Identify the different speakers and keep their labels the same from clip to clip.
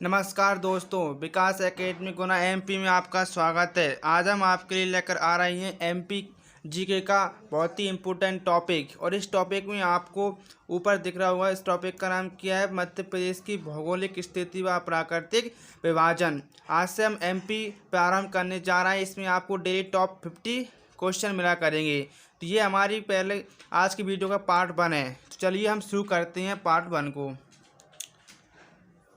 Speaker 1: नमस्कार दोस्तों, विकास एकेडमी गुना एमपी में आपका स्वागत है। आज हम आपके लिए लेकर आ रहे हैं एमपी जीके का बहुत ही इम्पोर्टेंट टॉपिक। और इस टॉपिक में आपको ऊपर दिख रहा होगा, इस टॉपिक का नाम क्या है? मध्य प्रदेश की भौगोलिक स्थिति व प्राकृतिक विभाजन। आज से हम एमपी प्रारंभ करने जा रहे हैं। इसमें आपको डेली टॉप 50 क्वेश्चन मिला करेंगे। तो ये हमारी पहले आज की वीडियो का पार्ट 1 है। तो चलिए हम शुरू करते हैं पार्ट 1 को।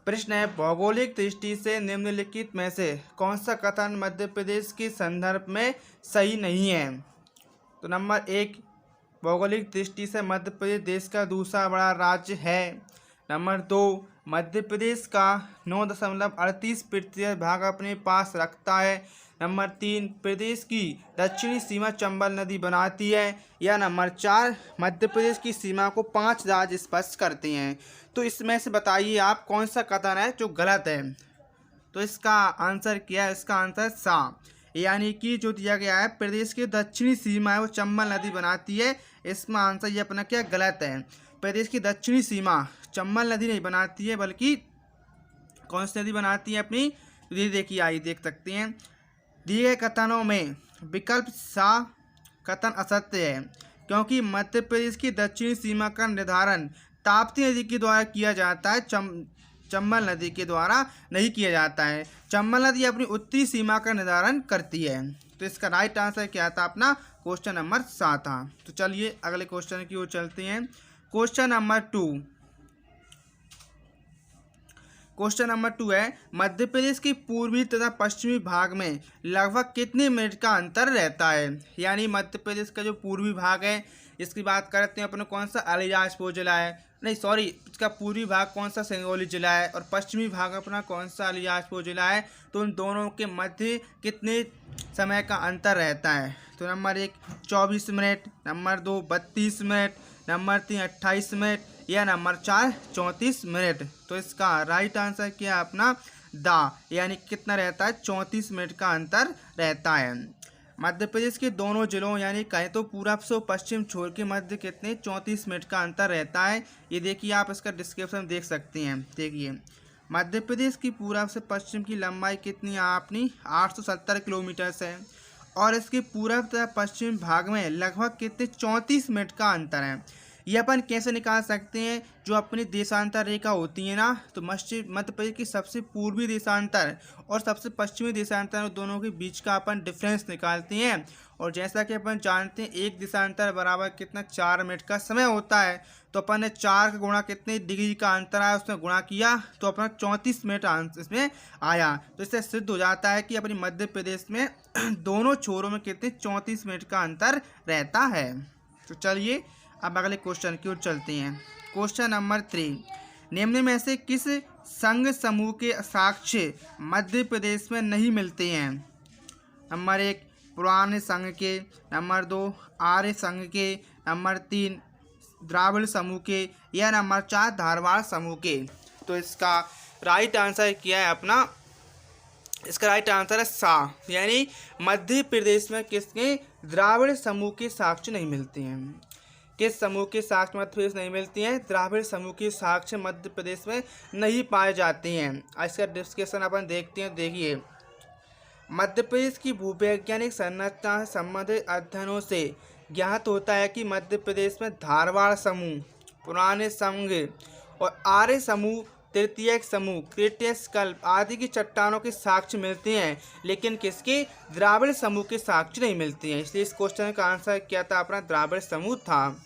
Speaker 1: प्रश्न है, भौगोलिक दृष्टि से निम्नलिखित में से कौन सा कथन मध्य प्रदेश के संदर्भ में सही नहीं है? तो नंबर 1, भौगोलिक दृष्टि से मध्य प्रदेश देश का दूसरा बड़ा राज्य है। नंबर 2, मध्य प्रदेश का 9.38% भाग अपने पास रखता है। नंबर 3, प्रदेश की दक्षिणी सीमा चंबल नदी बनाती है। या नंबर 4, मध्य प्रदेश की सीमा को 5 राज्य स्पर्श करते हैं। तो इसमें से बताइए आप कौन सा कथन है जो गलत है? तो इसका आंसर क्या है? इसका आंसर सा, यानी कि जो दिया गया है प्रदेश की दक्षिणी सीमा है वो चंबल नदी बनाती है। इसमें आंसर ये अपना क्या गलत है। प्रदेश की दक्षिणी सीमा चंबल नदी नहीं बनाती है, बल्कि कौन सी नदी बनाती है अपनी? ये देखिए, आइए देख सकते हैं। दिए गए कथनों में विकल्प सा कथन असत्य है, क्योंकि मध्य प्रदेश की दक्षिणी सीमा का निर्धारण ताप्ती नदी के द्वारा किया जाता है, चंबल नदी के द्वारा नहीं किया जाता है। चंबल नदी अपनी उत्तरी सीमा का निर्धारण करती है। तो इसका राइट आंसर क्या था? अपना क्वेश्चन नंबर 7 था। तो चलिए अगले क्वेश्चन की ओर चलते हैं। क्वेश्चन नंबर 2 है, मध्य प्रदेश के पूर्वी तथा पश्चिमी भाग में लगभग कितने मिनट का अंतर रहता है? यानी मध्य प्रदेश का जो पूर्वी भाग है, इसकी बात करते हैं अपने कौन सा? अलीराजपुर जिला है, नहीं सॉरी, इसका पूर्वी भाग कौन सा? सिंगरौली जिला है। और पश्चिमी भाग अपना कौन सा? अलीराजपुर जिला है। तो उन दोनों के मध्य कितने समय का अंतर रहता है? तो number 1 24 minute, number 2 32 minute, number 3 28 minute, या नंबर 4 34 मिनट। तो इसका राइट आंसर क्या है? अपना दा, यानी कितना रहता है? 34 मिनट का अंतर रहता है। मध्य प्रदेश के दोनों जिलों यानी कहें तो पूर्व से पश्चिम छोर के मध्य कितने? 34 मिनट का अंतर रहता है। ये देखिए, आप इसका डिस्क्रिप्शन देख सकते हैं। देखिए, मध्य प्रदेश की पूर्व से पश्चिम की लंबाई कितनी है अपनी? 870 किलोमीटर है। और इसके पूर्व तथा पश्चिम भाग में लगभग कितने? 34 मिनट का अंतर है। ये अपन कैसे निकाल सकते हैं? जो अपनी देशांतर रेखा होती है ना, तो मध्य प्रदेश की सबसे पूर्वी देशांतर और सबसे पश्चिमी देशांतर दोनों के बीच का अपन डिफरेंस निकालते हैं। और जैसा कि अपन जानते हैं, एक देशांतर बराबर कितना? 4 मिनट का समय होता है। तो अपन ने 4 का गुणा कितने डिग्री का अंतर आया उसमें गुणा किया, तो अपना 34 मिनट आंसर इसमें आया। तो इससे सिद्ध हो जाता है कि अपनी मध्य प्रदेश में दोनों छोरों में कितने? 34 मिनट का अंतर रहता है। तो चलिए अब अगले क्वेश्चन की ओर चलते हैं। क्वेश्चन नंबर 3, निम्न में से किस संघ समूह के साक्ष्य मध्य प्रदेश में नहीं मिलते हैं? नंबर 1 पुराने संघ के, नंबर 2 आर्य संघ के, नंबर 3 द्राविड़ समूह के, या नंबर 4 धारवाड़ समूह के। तो इसका राइट आंसर क्या है अपना? इसका राइट आंसर है सा, यानी मध्य प्रदेश में किसके? द्राविड़ समूह के साक्ष्य नहीं मिलते हैं। किस समूह के साक्ष्य मध्य प्रदेश नहीं मिलती हैं? द्राविड़ समूह के साक्ष्य मध्य प्रदेश में नहीं पाए जाते हैं। इसका डिस्कशन अपन देखते हैं। देखिए, मध्य प्रदेश की भूवैज्ञानिक संरचना से संबंधित अध्ययनों से ज्ञात होता है कि मध्य प्रदेश में धारवाड़ समूह, पुराने संघ और आर्य समूह, तृतीयक समूह, क्रेटेशियस कल्प आदि की चट्टानों के साक्ष्य मिलते हैं, लेकिन किसके? द्राविड़ समूह के साक्ष्य नहीं मिलते हैं। इसलिए इस क्वेश्चन का आंसर क्या था? अपना द्राविड़ समूह था।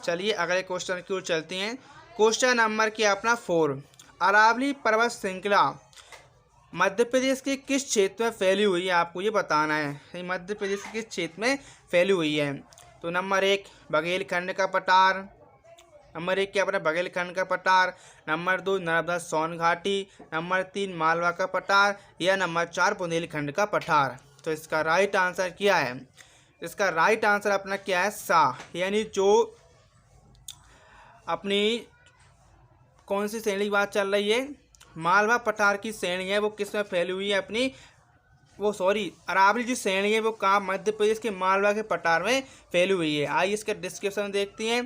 Speaker 1: चलिए अगले क्वेश्चन की ओर चलते हैं। क्वेश्चन नंबर क्या अपना 4, अरावली पर्वत श्रृंखला मध्य प्रदेश के किस क्षेत्र में फैली हुई है? आपको ये बताना है मध्य प्रदेश के किस क्षेत्र में फैली हुई है। तो नंबर 1 बघेलखंड का पठार, नंबर 1 क्या अपना? बघेलखंड का पठार, नंबर 2 नर्मदा सोन घाटी, नंबर 3 मालवा का पठार, या नंबर 4 बुंदेलखंड का पठार। तो इसका राइट आंसर क्या है? इसका राइट आंसर अपना क्या है? सा, यानी जो अपनी कौन सी श्रेणी की बात चल रही है? मालवा पठार की श्रेणी है वो किस में फैली हुई है अपनी? अरावली जो श्रेणी है वो कहाँ? मध्य प्रदेश के मालवा के पठार में फैली हुई है। आइए इसका डिस्क्रिप्शन देखते हैं।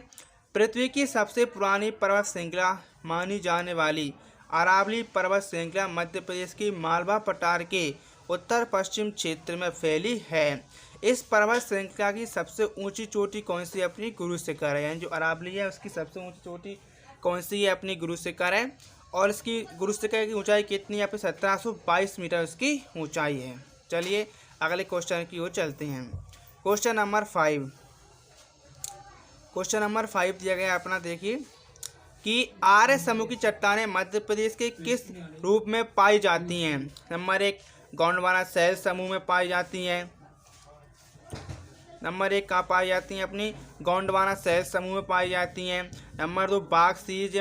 Speaker 1: पृथ्वी की सबसे पुरानी पर्वत श्रृंखला मानी जाने वाली अरावली पर्वत श्रृंखला मध्य प्रदेश की मालवा पठार के उत्तर पश्चिम क्षेत्र में फैली है। इस पर्वत श्रृंखला की सबसे ऊंची चोटी कौन सी अपनी गुरु शिखर है, यानी जो अरावली है उसकी सबसे ऊंची चोटी कौन सी है, अपनी गुरु शिखर है। और इसकी गुरु शिखर की ऊंचाई कितनी है, 1722 मीटर उसकी ऊंचाई है। चलिए अगले क्वेश्चन की ओर चलते हैं। क्वेश्चन नंबर 5 दिया गया अपना, देखिए कि आर्य समूह की चट्टानें मध्य प्रदेश के किस रूप में पाई जाती हैं। नंबर 1 गोंडवाना शैल समूह में पाई जाती हैं। नंबर 1 कहाँ पाई जाती हैं, अपनी गोंडवाना शैल समूह में पाई जाती हैं। नंबर 2 बाघ सीरीज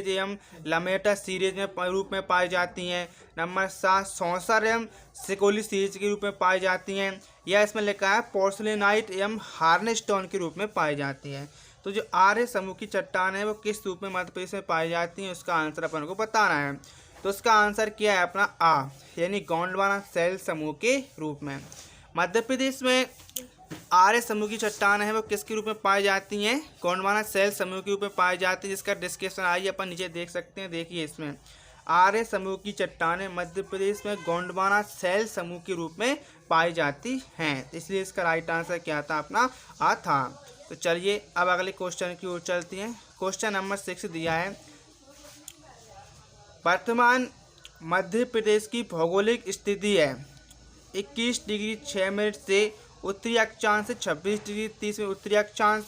Speaker 1: एवं लमेटा सीरीज में रूप में पाई जाती हैं। नंबर 7 सौंसर एवं सिकोली सीरीज के रूप में पाई जाती हैं, या इसमें लिखा है पोर्सलेनाइट एवं हार्नस्टोन के रूप में पाई जाती है। तो जो आर्य समूह की चट्टान है वो किस रूप में मध्य प्रदेश में पाई जाती हैं, उसका आंसर अपन को बताना है। तो उसका आंसर क्या है अपना आ, यानी गोंडवाना शैल समूह के रूप में। मध्य प्रदेश में आर्य समूह की चट्टान है वो किसके रूप में पाई जाती हैं, गोंडवाना शैल समूह के रूप में पाई जाती है, जिसका डिस्क्रिप्शन आइए अपन नीचे देख सकते हैं। देखिए इसमें आर्य समूह की चट्टानें मध्य प्रदेश में गोंडवाना शैल समूह के रूप में पाई जाती हैं, इसलिए इसका राइट आंसर क्या था, अपना आ था। तो चलिए अब अगले क्वेश्चन की ओर चलते हैं। क्वेश्चन नंबर 6 दिया है, वर्तमान मध्य प्रदेश की भौगोलिक स्थिति है 21 डिग्री 6 मिनट से उत्तरी अक्षांश से 26 डिग्री 30 मिनट उत्तरी अक्षांश।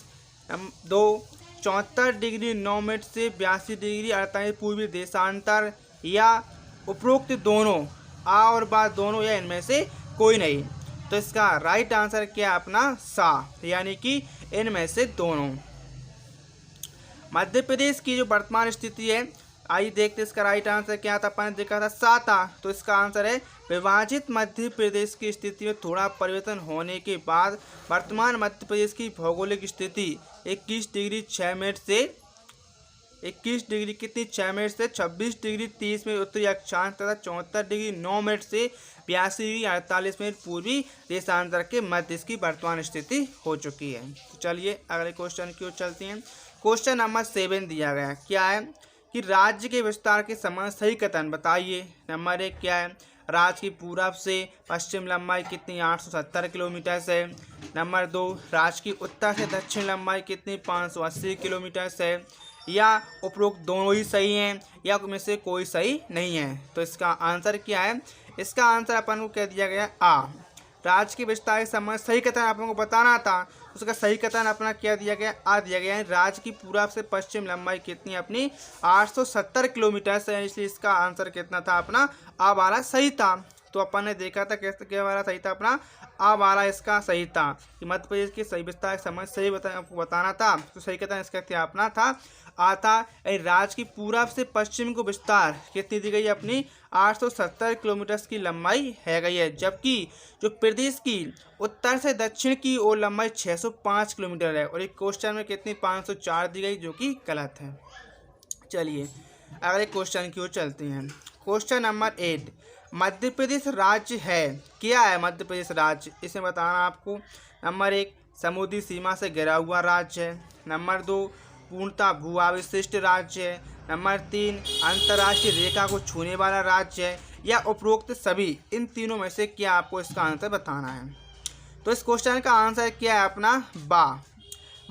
Speaker 1: 2 74 डिग्री 9 मिनट से 82 डिग्री 48 पूर्वी देशांतर, या उपरोक्त दोनों, आ और बा दोनों, या इनमें से कोई नहीं। तो इसका राइट आंसर क्या है, अपना सा, यानी कि इनमें से दोनों। मध्य प्रदेश की जो वर्तमान स्थिति है, आइए देखते इसका राइट आंसर क्या था। अपन ने देखा था सा था, तो इसका आंसर है विभाजित मध्य प्रदेश की स्थिति में थोड़ा परिवर्तन होने के बाद वर्तमान मध्य प्रदेश की भौगोलिक स्थिति 21 डिग्री 6 मिनट से 21 डिग्री कितनी 6 मिनट से 26 डिग्री 30 मिनट उत्तरी अक्षांश तथा 74 डिग्री 9 मिनट से 82 डिग्री 48 मिनट पूर्वी देशांतर के मध्य इसकी वर्तमान स्थिति हो चुकी है। तो चलिए अगले क्वेश्चन की ओर चलते हैं। क्वेश्चन नंबर 7 दिया गया है, क्या है कि राज्य के विस्तार के संबंध सही कथन बताइए। नंबर 1 क्या है, राज्य की पूरब से पश्चिम लंबाई कितनी 870 किलोमीटर है। नंबर 2 राज्य की उत्तर से दक्षिण लंबाई कितनी 580 किलोमीटर है, या उपरोक्त दोनों ही सही हैं, या में से कोई सही नहीं है। तो इसका आंसर क्या है, इसका आंसर अपन को कह दिया गया आ, राज्य के विस्तार के संबंध सही कथन अपन को बताना था, उसका सही कथन अपना क्या दिया गया, आ दिया गया है। राज्य की पूरब से पश्चिम लंबाई कितनी अपनी 870 किलोमीटर से, इसलिए इसका आंसर कितना था, अपना आ वाला सही था। तो अपन ने देखा था कैसे क्या वाला सही था, अपना आ वाला इसका सही था कि मध्य प्रदेश के सही विस्तार समझ सही आपको बताना था। तो सही कथन इसका क्या अपना था, आ था। राज्य की पूरब से पश्चिम को विस्तार कितनी दी गई है, अपनी 870 किलोमीटर की लंबाई है गई है, जबकि जो प्रदेश की उत्तर से दक्षिण की ओर लंबाई 605 किलोमीटर है, और एक क्वेश्चन में कितनी 504 दी गई, जो कि गलत है। चलिए अगले क्वेश्चन की ओर चलते हैं। क्वेश्चन नंबर 8, मध्य प्रदेश राज्य है, क्या है मध्य प्रदेश राज्य, इसे बताना आपको। नंबर 1 समुद्री सीमा से घिरा हुआ राज्य है। नंबर 2 पूर्णतः भू अवशिष्ट राज्य है। नंबर 3 अंतर्राष्ट्रीय रेखा को छूने वाला राज्य है, या उपरोक्त सभी। इन तीनों में से क्या आपको इसका आंसर बताना है। तो इस क्वेश्चन का आंसर क्या है, अपना बा,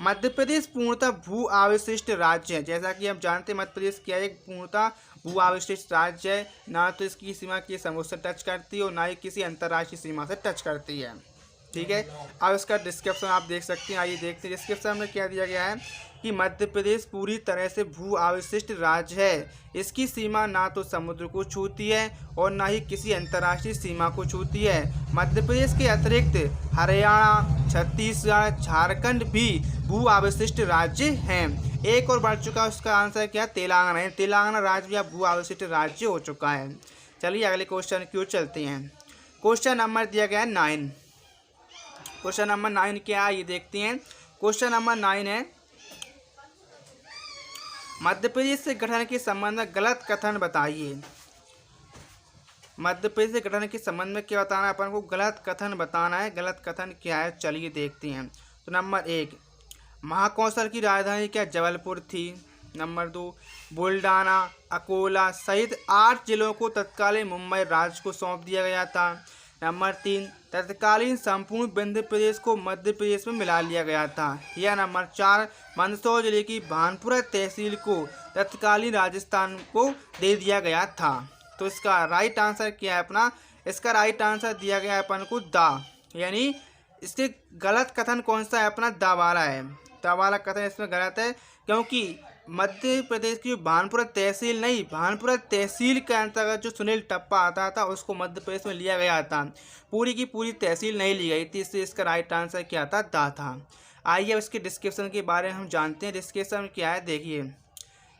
Speaker 1: मध्य प्रदेश पूर्णतः भू अवशिष्ट राज्य है। जैसा कि हम जानते हैं मध्य प्रदेश क्या है, एक पूर्णतः भू अवशिष्ट राज्य है, ना तो इसकी सीमा किसी समुद्र से टच करती है और ना ही किसी अंतर्राष्ट्रीय सीमा से टच करती है। ठीक है, अब इसका डिस्क्रिप्शन आप देख सकते हैं, आइए देखते हैं। डिस्क्रिप्शन में क्या दिया गया है कि मध्य प्रदेश पूरी तरह से भू अवशिष्ट राज्य है। इसकी सीमा ना तो समुद्र को छूती है और ना ही किसी अंतर्राष्ट्रीय सीमा को छूती है। मध्य प्रदेश के अतिरिक्त हरियाणा, छत्तीसगढ़, झारखंड भी भू अवशिष्ट राज्य हैं। एक और बढ़ चुका है, उसका आंसर क्या, तेलंगाना है। तेलंगाना राज्य भी अब भू अवशिष्ट राज्य हो चुका है। चलिए अगले क्वेश्चन की ओर चलते हैं। क्वेश्चन नंबर दिया गया है 9। क्वेश्चन नंबर 9 क्या है, ये देखते हैं। क्वेश्चन नंबर 9 है, मध्य प्रदेश से गठन के संबंध में गलत कथन बताइए। मध्य प्रदेश से गठन के संबंध में क्या बताना है, अपन को गलत कथन बताना है। गलत कथन क्या है, चलिए देखते हैं। तो नंबर 1 महाकौशल की राजधानी क्या जबलपुर थी। नंबर 2 बुल्डाना, अकोला सहित 8 जिलों को तत्कालीन मुंबई राज्य को सौंप दिया गया था। नंबर 3 तत्कालीन संपूर्ण विंध्य प्रदेश को मध्य प्रदेश में मिला लिया गया था। या नंबर 4 मंदसौर जिले की भानपुरा तहसील को तत्कालीन राजस्थान को दे दिया गया था। तो इसका राइट आंसर क्या है अपना? इसका राइट आंसर दिया गया है अपन को दा, यानी इसके गलत कथन कौन सा है अपना? दा वाला है। दा वाला कथन इसमें गलत है, क्योंकि मध्य प्रदेश की भानपुरा तहसील नहीं, भानपुरा तहसील के अंतर्गत जो सुनील टप्पा आता था उसको मध्य प्रदेश में लिया गया था, पूरी की पूरी तहसील नहीं ली गई थी, इसलिए इसका राइट आंसर क्या था? दा था। आइए अब इसके डिस्क्रिप्शन के बारे में हम जानते हैं। डिस्क्रिप्शन क्या है देखिए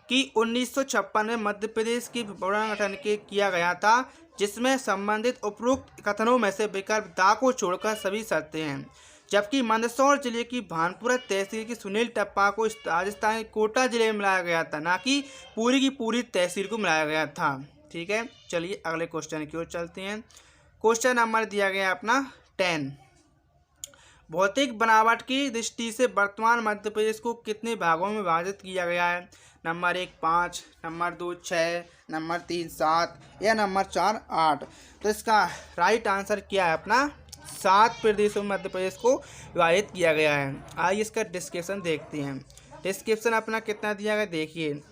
Speaker 1: कि 1956 में मध्य प्रदेश की पुनर्गठन के किया गया था, जिसमें संबंधित उपरोक्त कथनों में से विकल्प दा को छोड़कर सभी सत्य हैं। जबकि मंदसौर जिले की भानपुरा तहसील की सुनील टप्पा को राजस्थान के कोटा जिले में मिलाया गया था, ना कि पूरी की पूरी तहसील को मिलाया गया था। ठीक है, चलिए अगले क्वेश्चन की ओर चलते हैं। क्वेश्चन नंबर दिया गया अपना 10। भौतिक बनावट की दृष्टि से वर्तमान मध्य प्रदेश को कितने भागों में विभाजित किया गया है? नंबर 1 5, नंबर 2 6, नंबर 3 7 या नंबर 4 8। तो इसका राइट आंसर क्या है अपना? 7 प्रदेशों में मध्य प्रदेश को विभाजित किया गया है। आइए इसका डिस्क्रिप्शन देखते हैं। डिस्क्रिप्शन अपना कितना दिया गया देखिए।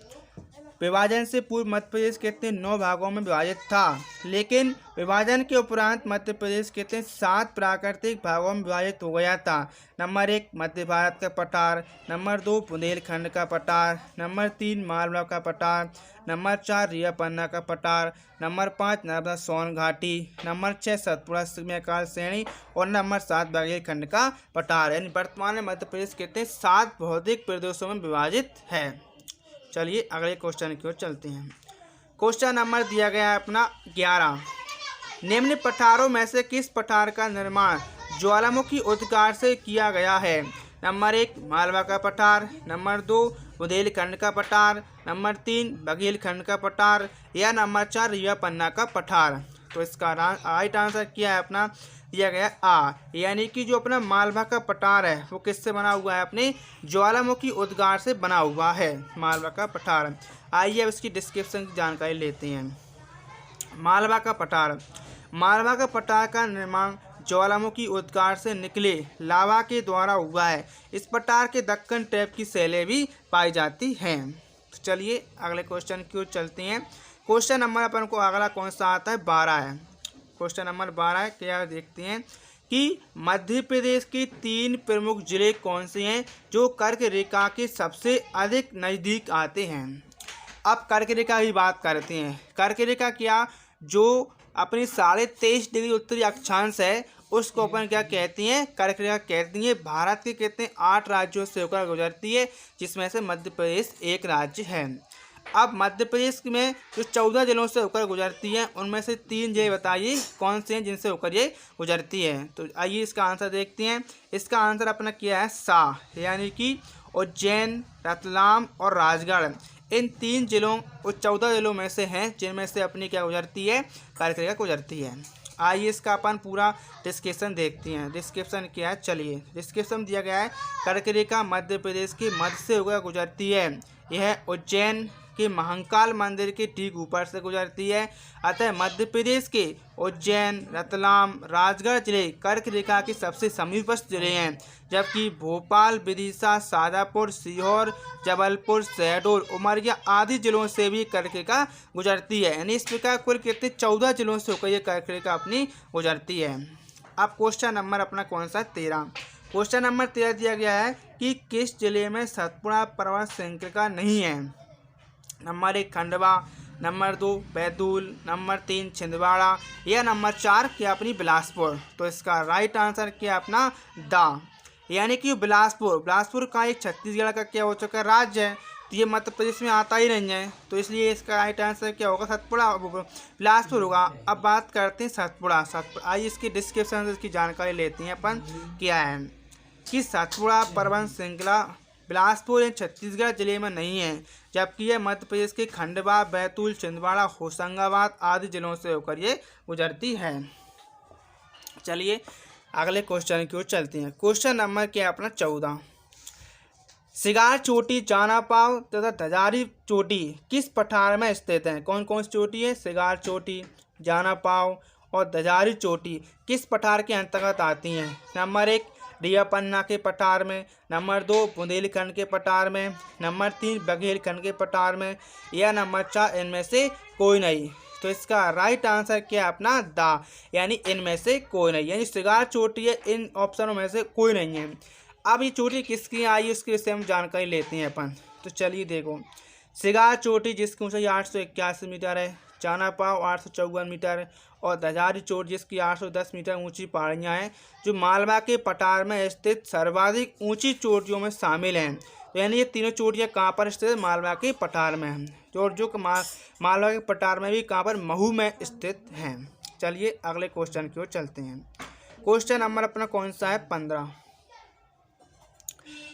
Speaker 1: विभाजन से पूर्व मध्य प्रदेश कितने 9 भागों में विभाजित था, लेकिन विभाजन के उपरांत मध्य प्रदेश कितने 7 प्राकृतिक भागों में विभाजित हो गया था। नंबर 1 मध्य भारत का पठार, नंबर 2 बुंदेलखंड का पठार, नंबर 3 मालवा का पठार, नंबर 4 रिया पन्ना का पठार, नंबर 5 नर्मदा सोन घाटी, नंबर 6 सतपुड़ा समयकाल श्रेणी और नंबर 7 बुंदेलखंड का पठार। यानी वर्तमान में मध्य प्रदेश कितने 7 भौतिक प्रदेशों में विभाजित है। चलिए अगले क्वेश्चन की ओर चलते हैं। क्वेश्चन नंबर दिया गया है अपना 11। निम्न पठारों में से किस पठार का निर्माण ज्वालामुखी उद्गार से किया गया है? नंबर 1 मालवा का पठार, नंबर 2 बुंदेलखंड का पठार, नंबर 3 बुंदेलखंड का पठार या नंबर 4 रिया पन्ना का पठार। तो इसका राइट आंसर क्या है अपना? दिया गया आ, यानी कि जो अपना मालवा का पठार है वो किससे बना हुआ है? अपने ज्वालामुखी उद्गार से बना हुआ है मालवा का पठार। आइए अब इसकी डिस्क्रिप्शन की जानकारी लेते हैं। मालवा का पठार। मालवा का पठार का निर्माण ज्वालामुखी उद्गार से निकले लावा के द्वारा हुआ है। इस पठार के दक्कन टाइप की शैलें भी पाई जाती हैं। तो चलिए अगले क्वेश्चन की ओर चलते हैं। क्वेश्चन नंबर अपन को अगला कौन सा आता है? 12 है। क्वेश्चन नंबर 12 है, क्या देखते हैं कि मध्य प्रदेश के 3 प्रमुख जिले कौन से हैं जो कर्क रेखा के सबसे अधिक नज़दीक आते हैं? अब कर्क रेखा की बात करते हैं। कर्क रेखा क्या? जो अपनी 23.5 डिग्री उत्तरी अक्षांश है उसको अपन क्या कहती हैं? कर्क रेखा कहती हैं। भारत के कितने 8 राज्यों से होकर गुजरती है, जिसमें से मध्य प्रदेश एक राज्य है। अब मध्य प्रदेश में जो 14 जिलों से होकर गुजरती है उनमें से 3 जिले बताइए कौन से हैं जिनसे होकर ये गुजरती है। तो आइए इसका आंसर देखते हैं। इसका आंसर अपना क्या है? सा, यानी कि उज्जैन, रतलाम और राजगढ़ इन 3 जिलों और 14 जिलों में से हैं जिनमें से अपनी क्या गुजरती है? कर्क रेखा गुजरती है। आइए इसका अपन पूरा डिस्क्रिप्शन देखते हैं। डिस्क्रिप्शन क्या है? चलिए डिस्क्रिप्शन दिया गया है। कर्क रेखा मध्य प्रदेश के मध्य से होकर गुजरती है। यह उज्जैन के महाकाल मंदिर के ठीक ऊपर से गुजरती है। अतः मध्य प्रदेश के उज्जैन, रतलाम, राजगढ़ जिले कर्क रेखा के सबसे समीपस्थ जिले हैं, जबकि भोपाल, विदिशा, शाजापुर, सीहोर, जबलपुर, शहडोल, उमरिया आदि जिलों से भी कर्क रेखा गुजरती है। यानी इस प्रकार कुल कितने 14 जिलों से होकर ये कर्क रेखा अपनी गुजरती है। अब क्वेश्चन नंबर अपना कौन सा? 13। क्वेश्चन नंबर 13 दिया गया है कि किस जिले में सतपुड़ा पर्वत श्रृंखला नहीं है? Number 1 Khandwa, number 2 Betul, number 3 Chhindwara या नंबर 4 क्या अपनी बिलासपुर। तो इसका राइट आंसर क्या अपना? दा, यानी कि बिलासपुर का एक छत्तीसगढ़ का क्या हो चुका है? राज्य है। तो ये मध्य प्रदेश में आता ही नहीं है, तो इसलिए इसका राइट आंसर क्या होगा? सतपुड़ा, बिलासपुर होगा। अब बात करते हैं सतपुड़ा। आइए इसकी डिस्क्रिप्शन से इसकी जानकारी लेते हैं अपन। क्या है कि सतपुड़ा पर्वत श्रृंखला बिलासपुर या छत्तीसगढ़ जिले में नहीं है, जबकि यह मध्य प्रदेश के खंडवा, बैतूल, छिंदवाड़ा, होशंगाबाद आदि जिलों से होकर ये गुजरती है। चलिए अगले क्वेश्चन की ओर चलते हैं। क्वेश्चन नंबर क्या है अपना? 14। सिगार चोटी, जाना पाव तथा धजारी चोटी किस पठार में स्थित हैं? कौन कौन सी चोटी है? सिगार चोटी, जाना पाव और धजारी चोटी किस पठार के अंतर्गत आती हैं? नंबर 1 रिया पन्ना के पठार में, नंबर 2 बुंदेलखंड के पठार में, नंबर 3 बघेलखंड के पठार में, या नंबर 4 इनमें से कोई नहीं। तो इसका राइट आंसर क्या है अपना? दा, यानी इनमें से कोई नहीं, यानी सिगार चोटी है, इन ऑप्शनों में से कोई नहीं है। अब ये चोटी किसकी आई उसके विषय में जानकारी लेते हैं अपन। तो चलिए देखो, सिगार चोटी जिसकी ऊंचाई 881 मीटर है, जाना पाव 854 मीटर और धजारी चोटी जिसकी 810 मीटर ऊंची पहाड़ियाँ हैं, जो मालवा के पठार में स्थित सर्वाधिक ऊंची चोटियों में शामिल हैं। तो यानी ये तीनों चोटियाँ कहाँ पर स्थित है? मालवा के पठार में हैं। जो मालवा के पठार में भी कहाँ पर? महू में स्थित हैं। चलिए अगले क्वेश्चन की ओर चलते हैं। क्वेश्चन नंबर अपना कौन सा है? 15।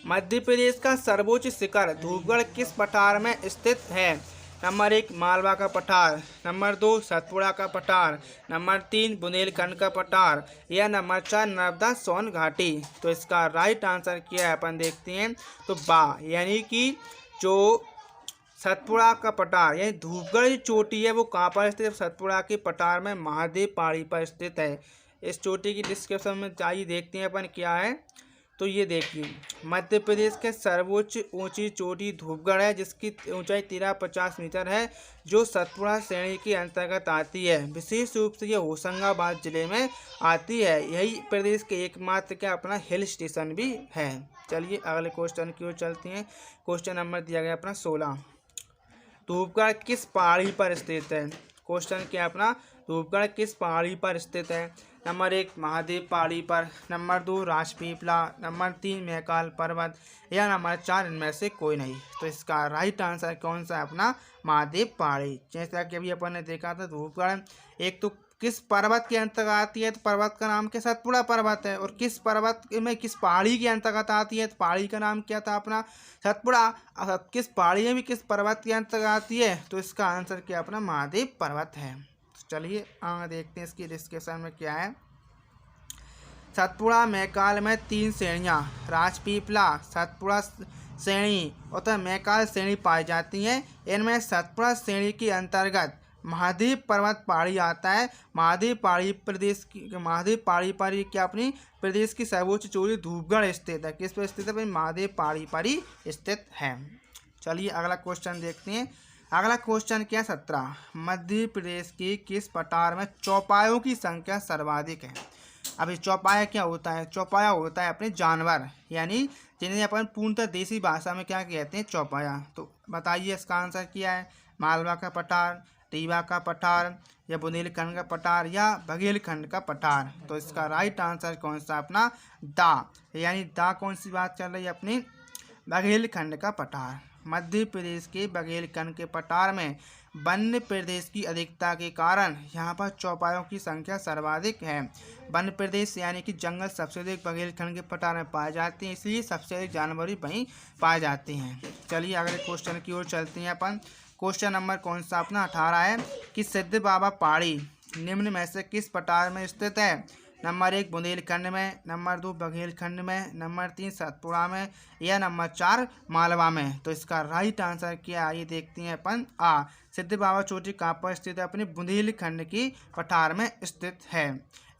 Speaker 1: मध्य प्रदेश का सर्वोच्च शिखर धूपगढ़ किस पठार में स्थित है? नंबर 1 मालवा का पठार, नंबर 2 सतपुड़ा का पठार, नंबर 3 बुंदेलखंड का पठार, या नंबर 4 नर्मदा सोन घाटी। तो इसका राइट आंसर क्या है अपन देखते हैं। तो बा, यानी कि जो सतपुड़ा का पठार यानी धूपगढ़ की चोटी है वो कहाँ पर स्थित है? सतपुड़ा के पठार में महादेव पहाड़ी पर स्थित है। इस चोटी की डिस्क्रिप्शन में चाहिए देखते हैं अपन क्या है। तो ये देखिए, मध्य प्रदेश के सर्वोच्च ऊंची चोटी धूपगढ़ है जिसकी ऊंचाई 1350 मीटर है, जो सतपुड़ा श्रेणी के अंतर्गत आती है। विशेष रूप से ये होशंगाबाद जिले में आती है। यही प्रदेश के एकमात्र का अपना हिल स्टेशन भी है। चलिए अगले क्वेश्चन की ओर चलते हैं। क्वेश्चन नंबर दिया गया अपना 16। धूपगढ़ किस पहाड़ी पर स्थित है? क्वेश्चन क्या अपना? धूपगढ़ किस पहाड़ी पर स्थित है? नंबर 1 महादेव पहाड़ी पर, नंबर 2 राजपीपला, नंबर 3 महाकाल पर्वत, या नंबर 4 इनमें से कोई नहीं। तो इसका राइट आंसर कौन सा है अपना? महादेव पहाड़ी। जैसा कि अभी अपन ने देखा था, धूपगढ़ एक तो किस पर्वत के अंतर्गत आती है? तो पर्वत का नाम क्या? सतपुड़ा पर्वत है। और किस पर्वत में किस पहाड़ी के अंतर्गत आती है? तो पहाड़ी का नाम क्या था अपना? सतपुड़ा। अब किस पहाड़ी में भी किस पर्वत के अंतर्गत आती है? तो इसका आंसर क्या अपना? महादेव पर्वत है। चलिए आगे देखते हैं इसकी डिस्कशन में क्या है। सतपुड़ा महाकाल में 3 श्रेणियाँ राजपीपला, सतपुड़ा श्रेणी और महाकाल श्रेणी पाई जाती हैं। इनमें सतपुड़ा श्रेणी के अंतर्गत महादेव पर्वत पहाड़ी आता है। महादेव पहाड़ी पर ही क्या अपनी प्रदेश की सर्वोच्च चोटी धूपगढ़ स्थित है। किस पर स्थित है? महादेव पहाड़ी पर ही स्थित है। चलिए अगला क्वेश्चन देखते हैं। अगला क्वेश्चन क्या? 17। मध्य प्रदेश की किस पठार में चौपायों की संख्या सर्वाधिक है? अभी चौपाया क्या होता है? चौपाया होता है अपने जानवर, यानी जिन्हें अपन पूर्णतः देसी भाषा में क्या कहते हैं? चौपाया। तो बताइए इसका आंसर क्या है? मालवा का पठार, रीवा का पठार, या बुंदेलखंड का पठार, या बघेलखंड का पठार। तो इसका राइट आंसर कौन सा अपना? दा, यानी दा कौन सी बात चल रही है अपनी? बघेलखंड का पठार। मध्य प्रदेश के बघेलखंड के पठार में वन्य प्रदेश की अधिकता के कारण यहाँ पर चौपायों की संख्या सर्वाधिक है। वन्य प्रदेश यानी कि जंगल सबसे अधिक बघेलखंड के पठार में पाए जाते हैं, इसलिए सबसे अधिक जानवर भी वहीं पाए जाते हैं। चलिए अगले क्वेश्चन की ओर चलते हैं अपन। क्वेश्चन नंबर कौन सा अपना? 18 है कि सिद्ध बाबा पहाड़ी निम्न में से किस पठार में स्थित है? नंबर 1 बुंदेलखंड में, नंबर 2 बघेलखंड में, नंबर 3 सतपुड़ा में, या नंबर 4 मालवा में। तो इसका राइट आंसर क्या है? ये देखते हैं अपन। आ, सिद्ध बाबा चोटी कहाँ पर स्थित है? अपने बुंदेलखंड की पठार में स्थित है।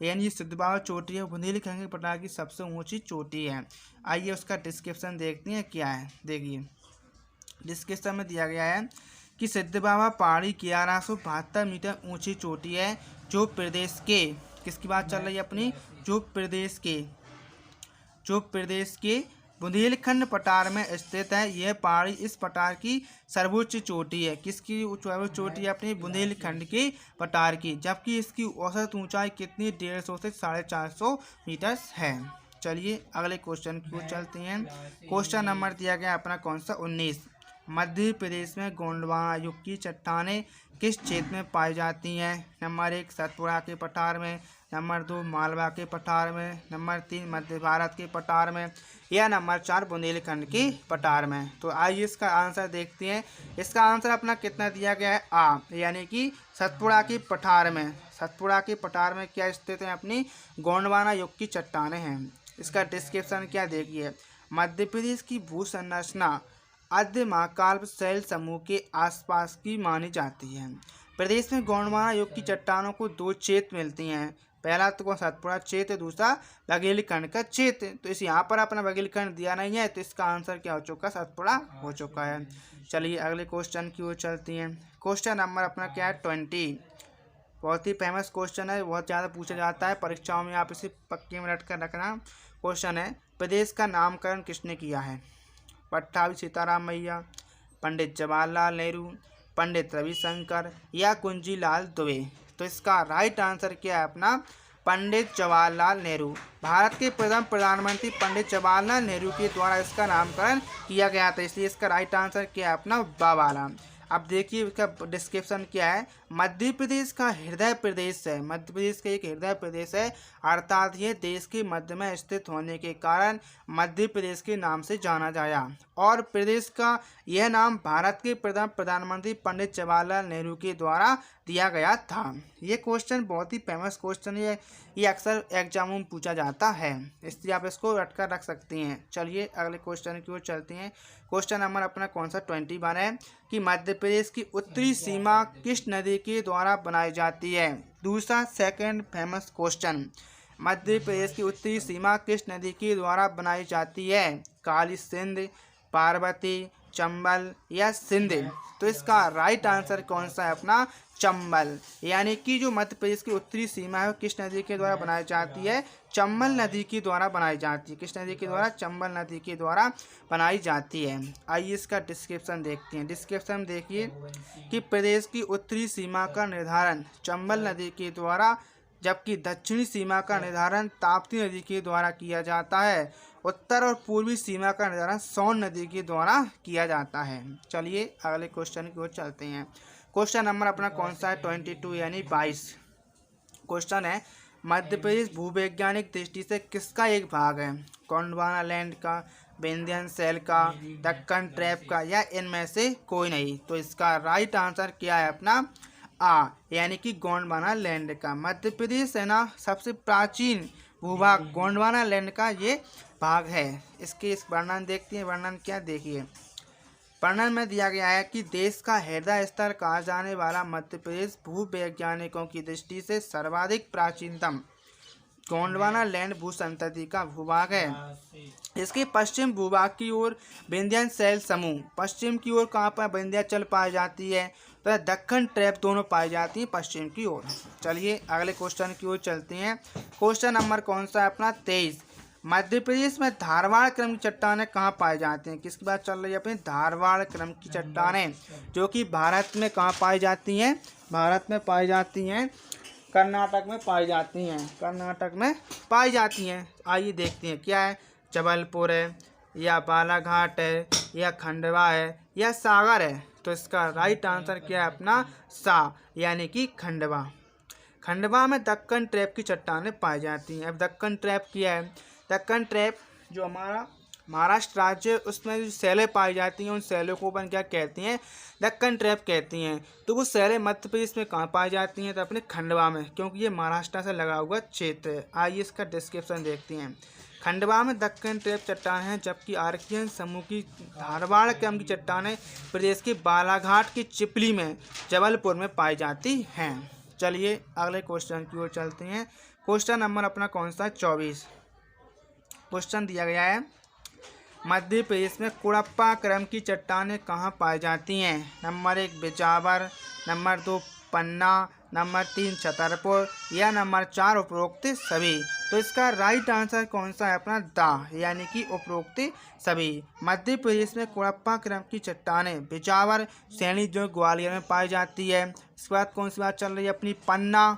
Speaker 1: यानी सिद्ध बाबा चोटी है बुंदेलखंड के पठार की सबसे ऊंची चोटी है। आइए उसका डिस्क्रिप्शन देखते हैं क्या है। देखिए डिस्क्रिप्शन में दिया गया है कि सिद्ध बाबा पहाड़ी 1172 मीटर ऊंची चोटी है, जो प्रदेश के किसकी बात चल रही है अपनी? जो प्रदेश के बुंदेलखंड पठार में स्थित है। यह पहाड़ी इस पठार की सर्वोच्च चोटी है। किसकी सर्वोच्च चोटी है? अपनी बुंदेलखंड के पठार की। जबकि इसकी औसत ऊंचाई कितनी? 150 से 450 मीटर है। चलिए अगले क्वेश्चन की ओर चलते हैं। क्वेश्चन नंबर दिया गया अपना कौन सा? 19। मध्य प्रदेश में गोंडवाना युग की चट्टानें किस क्षेत्र में पाई जाती हैं? नंबर 1 सतपुड़ा के पठार में, नंबर 2 मालवा के पठार में, नंबर 3 मध्य भारत के पठार में, या नंबर 4 बुंदेलखंड के पठार में। तो आइए इसका आंसर देखते हैं। इसका आंसर अपना कितना दिया गया है? आ, यानी कि सतपुड़ा के पठार में। सतपुड़ा के पठार में क्या स्थित है? अपनी गोंडवाना युग की चट्टानें हैं। इसका डिस्क्रिप्शन क्या देखिए। मध्य प्रदेश की भू संरचना आद्य महाकाल शैल समूह के आसपास की मानी जाती है। प्रदेश में गोंडवाना युग की चट्टानों को दो क्षेत्र मिलती हैं। पहला तो कौन सतपुड़ा क्षेत्र, दूसरा बघेलखंड का क्षेत्र। तो इस यहाँ पर अपना बघेलखंड दिया नहीं है, तो इसका आंसर क्या हो चुका, सतपुड़ा हो चुका है। चलिए अगले क्वेश्चन की ओर चलती हैं। क्वेश्चन नंबर अपना क्या है 20। बहुत ही फेमस क्वेश्चन है, बहुत ज़्यादा पूछा जाता है परीक्षाओं में, आप इसे पक्के में रट कर रखना। क्वेश्चन है, प्रदेश का नामकरण किसने किया है? पट्टाभी सीताराम मैया, पंडित जवाहरलाल नेहरू, पंडित रविशंकर या कुंजीलाल दुबे। तो इसका राइट आंसर क्या है अपना, पंडित जवाहरलाल नेहरू। भारत के प्रथम प्रधानमंत्री पंडित जवाहरलाल नेहरू के द्वारा इसका नामकरण किया गया था, इसलिए इसका राइट आंसर क्या है अपना, बा वाला। अब देखिए इसका डिस्क्रिप्शन क्या है। मध्य प्रदेश का हृदय प्रदेश है, मध्य प्रदेश का एक हृदय प्रदेश है, अर्थात ये देश के मध्य में स्थित होने के कारण मध्य प्रदेश के नाम से जाना जाया। और प्रदेश का यह नाम भारत के प्रथम प्रधानमंत्री पंडित जवाहरलाल नेहरू के द्वारा दिया गया था। ये क्वेश्चन बहुत ही फेमस क्वेश्चन है, ये अक्सर एग्जामों में पूछा जाता है, इसलिए आप इसको रट कर रख सकती हैं। चलिए अगले क्वेश्चन की ओर चलते हैं। क्वेश्चन नंबर अपना कौन सा 21 है कि मध्य प्रदेश की उत्तरी सीमा किस नदी के द्वारा बनाई जाती है? दूसरा second famous question, Madhya Pradesh की उत्तरी सीमा किस नदी के द्वारा बनाई जाती है? काली सिंध, पार्वती, चंबल या सिंध। तो इसका राइट आंसर कौन सा है अपना, चंबल। यानी कि जो मध्य प्रदेश की उत्तरी सीमा है वो किस नदी के द्वारा बनाई जाती है? चंबल नदी के द्वारा बनाई जाती है। किस नदी के द्वारा? चंबल नदी के द्वारा बनाई जाती है। आइए इसका डिस्क्रिप्शन देखते हैं। डिस्क्रिप्शन देखिए कि प्रदेश की उत्तरी सीमा का निर्धारण चंबल नदी के द्वारा, जबकि दक्षिणी सीमा का निर्धारण ताप्ती नदी के द्वारा किया जाता है। उत्तर और पूर्वी सीमा का निर्धारण सोन नदी के द्वारा किया जाता है। चलिए अगले क्वेश्चन की ओर चलते हैं। क्वेश्चन नंबर अपना कौन सा है 22 यानी 22। क्वेश्चन है, मध्य प्रदेश भूवैज्ञानिक दृष्टि से किसका एक भाग है? गोंडवाना लैंड का, विंध्याचल शैल का, दक्कन ट्रैप का या इनमें से कोई नहीं। तो इसका राइट आंसर क्या है अपना, आ, यानी कि गोंडवाना लैंड का। मध्य प्रदेश है ना सबसे प्राचीन भूभाग गोंडवाना लैंड का ये भाग है। इसके इस वर्णन देखते हैं। वर्णन क्या, देखिए वर्णन में दिया गया है कि देश का हृदय स्थल कहा जाने वाला मध्य प्रदेश भूवैज्ञानिकों की दृष्टि से सर्वाधिक प्राचीनतम गोंडवाना लैंड भूसंतति का भूभाग है। इसके पश्चिम भूभाग की ओर विंध्याचल शैल समूह, पश्चिम की ओर कहाँ पर विंध्याचल पाई जाती है, तो दक्कन ट्रैप दोनों पाई जाती हैं पश्चिम की ओर। चलिए अगले क्वेश्चन की ओर चलते हैं। क्वेश्चन नंबर कौन सा है अपना 23। मध्य प्रदेश में धारवाड़ क्रम की चट्टानें कहाँ पाई जाती हैं? किसकी बात चल रही है अपनी, धारवाड़ क्रम की चट्टानें, जो कि भारत में कहाँ पाई जाती हैं? भारत में पाई जाती हैं, कर्नाटक में पाई जाती हैं, कर्नाटक में पाई जाती हैं। आइए देखते हैं क्या है, जबलपुर है या बालाघाट है या खंडवा है या सागर है। तो इसका राइट आंसर क्या है अपना, सा, यानी कि खंडवा। खंडवा में दक्कन ट्रैप की चट्टानें पाई जाती हैं। अब दक्कन ट्रैप क्या है? दक्कन ट्रैप जो हमारा महाराष्ट्र राज्य, उसमें जो शैलें पाई जाती हैं उन शैलों को अपन क्या कहती हैं, दक्कन ट्रैप कहती हैं। तो वो शैलें मध्य प्रदेश में कहाँ पाई जाती हैं? तो अपने खंडवा में, क्योंकि ये महाराष्ट्र से लगा हुआ क्षेत्र है। आइए इसका डिस्क्रिप्शन देखते हैं। खंडवा में दक्कन ट्रैप चट्टान है, जबकि आर्कियन समूह की धारवाड़ क्रम की चट्टानें प्रदेश के बालाघाट की चिपली में, जबलपुर में पाई जाती हैं। चलिए अगले क्वेश्चन की ओर चलते हैं। क्वेश्चन नंबर अपना कौन सा है 24। क्वेश्चन दिया गया है, मध्य प्रदेश में कुड़प्पा क्रम की चट्टानें कहाँ पाई जाती हैं? नंबर 1 बिजावर, नंबर 2 पन्ना, नंबर 3 छतरपुर या नंबर 4 उपरोक्त सभी। तो इसका राइट आंसर कौन सा है अपना, दा, यानी कि उपरोक्त सभी। मध्य प्रदेश में कुड़प्पा क्रम की चट्टानें बिजावर सैनी जो ग्वालियर में पाई जाती है। इसके बाद कौन सी बात चल रही है अपनी, पन्ना,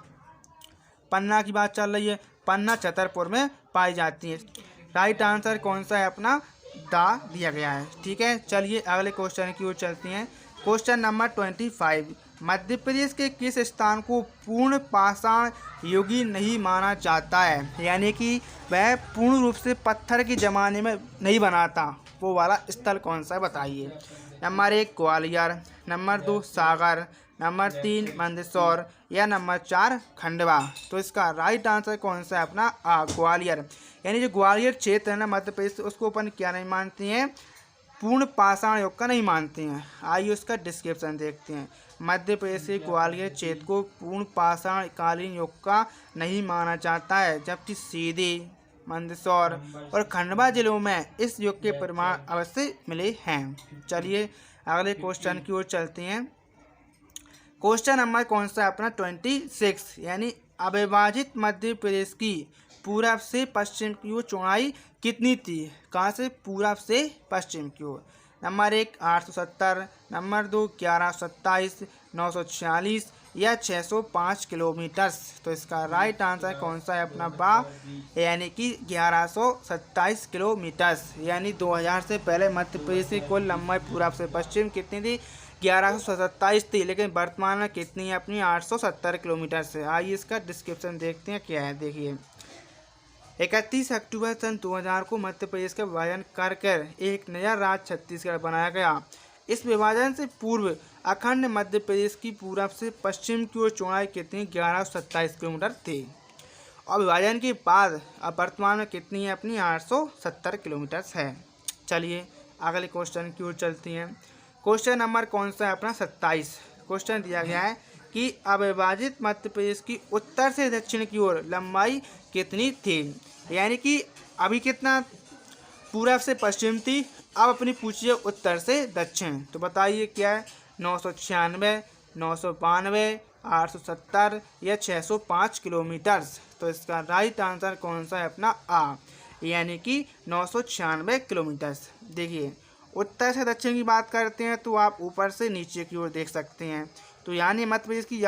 Speaker 1: पन्ना की बात चल रही है, पन्ना छतरपुर में पाई जाती है। राइट आंसर कौन सा है अपना, दा दिया गया है। ठीक है, चलिए अगले क्वेश्चन की ओर चलते हैं। Question number 25। मध्य प्रदेश के किस स्थान को पूर्ण पाषाण युगी नहीं माना जाता है? यानी कि वह पूर्ण रूप से पत्थर के ज़माने में नहीं बना था, वो वाला स्थल कौन सा है बताइए। नंबर 1 ग्वालियर, नंबर 2 सागर, नंबर 3 मंदसौर या नंबर 4 खंडवा। तो इसका राइट आंसर कौन सा है अपना ग्वालियर। यानी जो ग्वालियर क्षेत्र है ना मध्य प्रदेश, उसको अपन क्या नहीं मानती हैं, पूर्ण पाषाण युग का नहीं मानते हैं। आइए उसका डिस्क्रिप्शन देखते हैं। मध्य प्रदेश के ग्वालियर क्षेत्र को पूर्ण पाषाण कालीन युग का नहीं माना जाता है, जबकि सीधे मंदसौर और खंडवा जिलों में इस युग के प्रमाण अवश्य मिले हैं। चलिए अगले क्वेश्चन की ओर चलते हैं। क्वेश्चन नंबर कौन सा है अपना 26, यानी अविभाजित मध्य प्रदेश की पूरब से पश्चिम की ओर चौड़ाई कितनी थी। कहाँ से पूरब से पश्चिम की ओर। नंबर 1 870, नंबर 2 1127, 946 या 605 किलोमीटर। तो इसका राइट आंसर कौन सा है अपना यानी कि 1127 किलोमीटर। यानी 2000 से पहले मध्य प्रदेश की कुल लंबाई पूरब से पश्चिम कितनी थी, 1127 थी, लेकिन वर्तमान में कितनी है अपनी 870 किलोमीटर से। आइए इसका डिस्क्रिप्शन देखते हैं क्या है। देखिए 31 अक्टूबर सन 2000 को मध्य प्रदेश का विभाजन कर एक नया राज्य छत्तीसगढ़ बनाया गया। इस विभाजन से पूर्व अखंड मध्य प्रदेश की पूरब से पश्चिम की ओर चौड़ाई कितनी 1127 किलोमीटर थी, और विभाजन के बाद अब वर्तमान में कितनी है अपनी 870 किलोमीटर है। चलिए अगले क्वेश्चन की ओर चलती हैं। क्वेश्चन नंबर कौन सा है अपना 27। क्वेश्चन दिया गया है कि अविभाजित मध्य प्रदेश की उत्तर से दक्षिण की ओर लंबाई कितनी थी। यानी कि अभी कितना पूरब से पश्चिम थी, अब अपनी पूछिए उत्तर से दक्षिण। तो बताइए क्या है, 996, 992, 870 या 605 किलोमीटर। तो इसका राइट आंसर कौन सा है अपना यानी कि 996 किलोमीटर। देखिए उत्तर से दक्षिण की बात करते हैं तो आप ऊपर से नीचे की ओर देख सकते हैं। तो यानी मध्य प्रदेश की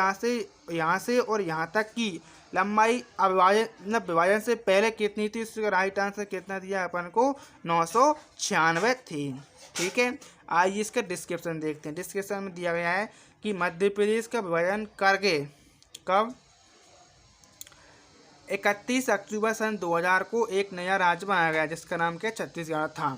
Speaker 1: यहाँ से और यहाँ तक की लंबाई विभाजन से पहले कितनी थी, इसका राइट आंसर कितना दिया अपन को 996 थी। ठीक है, आइए इसका डिस्क्रिप्शन देखते हैं। डिस्क्रिप्शन में दिया गया है कि मध्य प्रदेश का विभाजन करके कब 31 अक्टूबर सन 2000 को एक नया राज्य बनाया गया जिसका नाम क्या छत्तीसगढ़ था।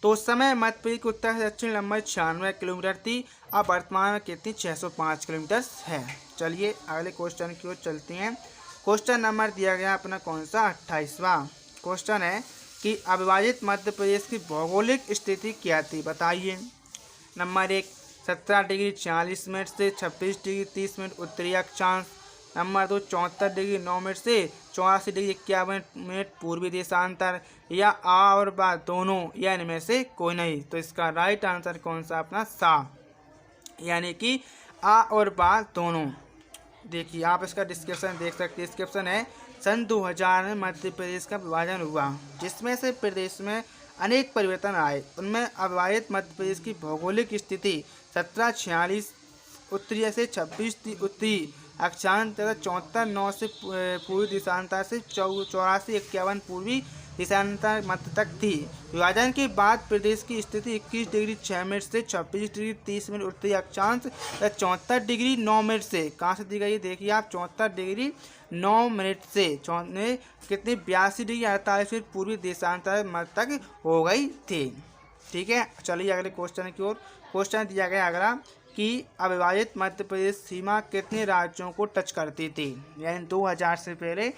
Speaker 1: तो उस समय मध्य प्रदेश की उत्तर से दक्षिण लंबाई 96 किलोमीटर थी, अब वर्तमान में कितनी 605 किलोमीटर है। चलिए अगले क्वेश्चन की ओर चलते हैं। क्वेश्चन नंबर दिया गया अपना कौन सा 28वां। क्वेश्चन है कि अविभाजित मध्य प्रदेश की भौगोलिक स्थिति क्या थी, बताइए। नंबर 1 17 डिग्री 40 मिनट से 26 डिग्री 30 मिनट उत्तरी अक्षांश। नंबर 2 74 डिग्री 9 मिनट से 84 डिग्री 51 मिनट पूर्वी देशांतर, या आ और बा दोनों, या इनमें से कोई नहीं। तो इसका राइट आंसर कौन सा अपना यानी कि आ और बा दोनों। देखिए आप इसका डिस्क्रिप्शन देख सकते हैं। डिस्क्रिप्शन है सन 2000 में मध्य प्रदेश का विभाजन हुआ, जिसमें से प्रदेश में अनेक परिवर्तन आए। उनमें अविभाजित मध्य प्रदेश की भौगोलिक स्थिति 1746 उत्तरीय से 26 उत्तरी अक्षांश तथा 74 से पूर्वी देशांतर से 84 51 पूर्वी देशांतर मध्य तक थी। विभाजन के बाद प्रदेश की स्थिति 21 डिग्री 6 मिनट से 26 डिग्री 30 मिनट उत्तरी अक्षांश तथा 74 डिग्री 9 मिनट से कहाँ से दी गई है, देखिए आप 74 डिग्री 9 मिनट से कितनी 82 डिग्री 48 मिनट पूर्वी देशांतर मध्य तक हो गई थी। ठीक है, चलिए अगले क्वेश्चन की ओर। क्वेश्चन दिया गया अगला कि अविभाजित मध्य प्रदेश सीमा कितने राज्यों को टच करती थी। यानी 2000 से पहले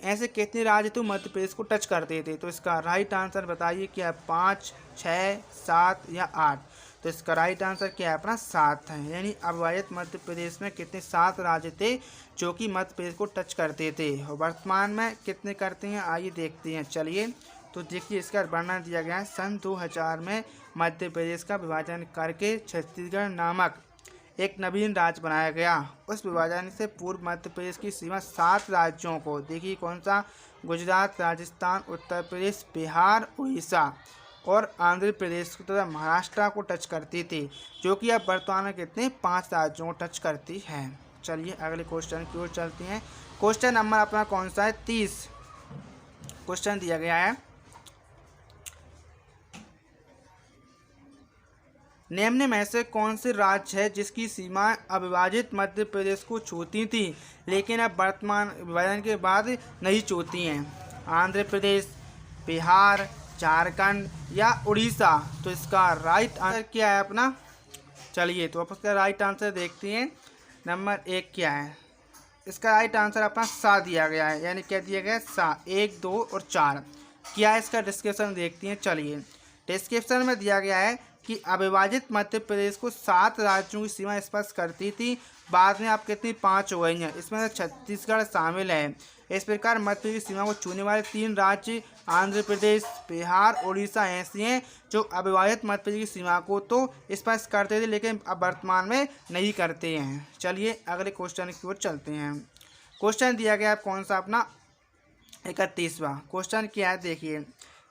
Speaker 1: ऐसे कितने राज्य तो मध्य प्रदेश को टच करते थे। तो इसका राइट आंसर बताइए क्या है, 5, 6, 7 या 8। तो इसका राइट आंसर क्या है अपना 7 है। यानी अविभाजित मध्य प्रदेश में कितने 7 राज्य थे जो कि मध्य प्रदेश को टच करते थे, और वर्तमान में कितने करते हैं आइए देखते हैं। चलिए तो देखिए इसका वर्णन दिया गया है। सन 2000 में मध्य प्रदेश का विभाजन करके छत्तीसगढ़ नामक एक नवीन राज्य बनाया गया। उस विभाजन से पूर्व मध्य प्रदेश की सीमा 7 राज्यों को, देखिए कौन सा, गुजरात, राजस्थान, उत्तर प्रदेश, बिहार, उड़ीसा और आंध्र प्रदेश तथा महाराष्ट्र को टच करती थी, जो कि अब वर्तमान में कितने 5 राज्यों को टच करती है। चलिए अगले क्वेश्चन की ओर चलते हैं। क्वेश्चन नंबर अपना कौन सा है 30। क्वेश्चन दिया गया है, निम्न में से कौन से राज्य है जिसकी सीमाएं अविभाजित मध्य प्रदेश को छूती थी लेकिन अब वर्तमान विभाजन के बाद नहीं छूती हैं। आंध्र प्रदेश, बिहार, झारखंड या उड़ीसा। तो इसका राइट आंसर क्या है अपना चलिए तो अब इसका राइट आंसर देखते हैं। नंबर 1 क्या है? इसका राइट आंसर अपना सा दिया गया है, यानी क्या दिया गया है? सा। 1, 2 और 4 क्या है इसका डिस्क्रिप्शन देखते हैं। चलिए डिस्क्रिप्शन में दिया गया है कि अविभाजित मध्य प्रदेश को 7 राज्यों की सीमा स्पर्श करती थी, बाद में आप कितनी 5 हो गई हैं, इसमें छत्तीसगढ़ शामिल है। इस प्रकार मध्य प्रदेश की सीमा को छूने वाले 3 राज्य आंध्र प्रदेश, बिहार, उड़ीसा ऐसी हैं जो अविभाजित मध्य प्रदेश की सीमा को तो स्पर्श करते थे लेकिन अब वर्तमान में नहीं करते हैं। चलिए अगले क्वेश्चन की ओर चलते हैं। क्वेश्चन दिया गया है कौन सा? अपना 31वां क्वेश्चन क्या है देखिए